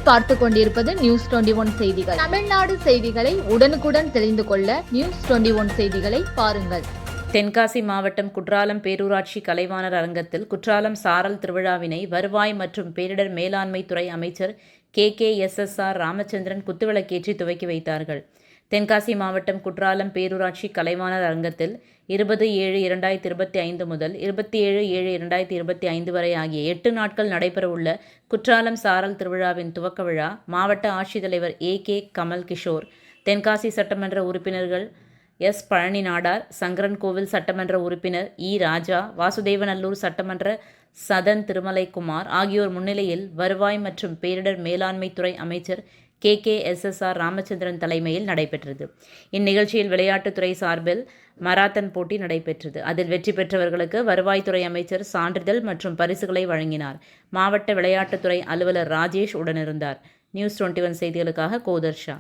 நீங்கள் பார்த்து கொண்டிருப்பது நியூஸ் 21 செய்திகள். தமிழ்நாடு செய்திகளை உடனுக்குடன் தெரிந்து கொள்ள நியூஸ் 21 செய்திகளை பாருங்கள். தென்காசி மாவட்டம் குற்றாலம் பேரூராட்சி கலைவாணர் அரங்கத்தில் குற்றாலம் சாரல் திருவிழாவினை வருவாய் மற்றும் பேரிடர் மேலாண்மை துறை அமைச்சர் KKSSR ராமச்சந்திரன் குத்துவிளக்கேற்றி துவக்கி வைத்தார்கள். தென்காசி மாவட்டம் குற்றாலம் பேரூராட்சி கலைவாணர் அரங்கத்தில் 20/7/2025 முதல் 27/7/2025 வரை ஆகிய 8 நாட்கள் நடைபெறவுள்ள குற்றாலம் சாரல் திருவிழாவின் துவக்க விழா மாவட்ட ஆட்சித்தலைவர் AK கமல் கிஷோர், தென்காசி சட்டமன்ற உறுப்பினர்கள் S பழனி நாடார், சங்கரன்கோவில் சட்டமன்ற உறுப்பினர் ராஜா, வாசுதேவநல்லூர் சட்டமன்ற சதன் திருமலைக்குமார் ஆகியோர் முன்னிலையில் வருவாய் மற்றும் பேரிடர் மேலாண்மை துறை அமைச்சர் KKSSR ராமச்சந்திரன் தலைமையில் நடைபெற்றது. இந்நிகழ்ச்சியில் விளையாட்டுத்துறை சார்பில் மராத்தன் போட்டி நடைபெற்றது. அதில் வெற்றி பெற்றவர்களுக்கு வருவாய்த்துறை அமைச்சர் சான்றிதழ் மற்றும் பரிசுகளை வழங்கினார். மாவட்ட விளையாட்டுத்துறை அலுவலர் ராஜேஷ் உடனிருந்தார். நியூஸ் 21 செய்திகளுக்காக கோதர்ஷா.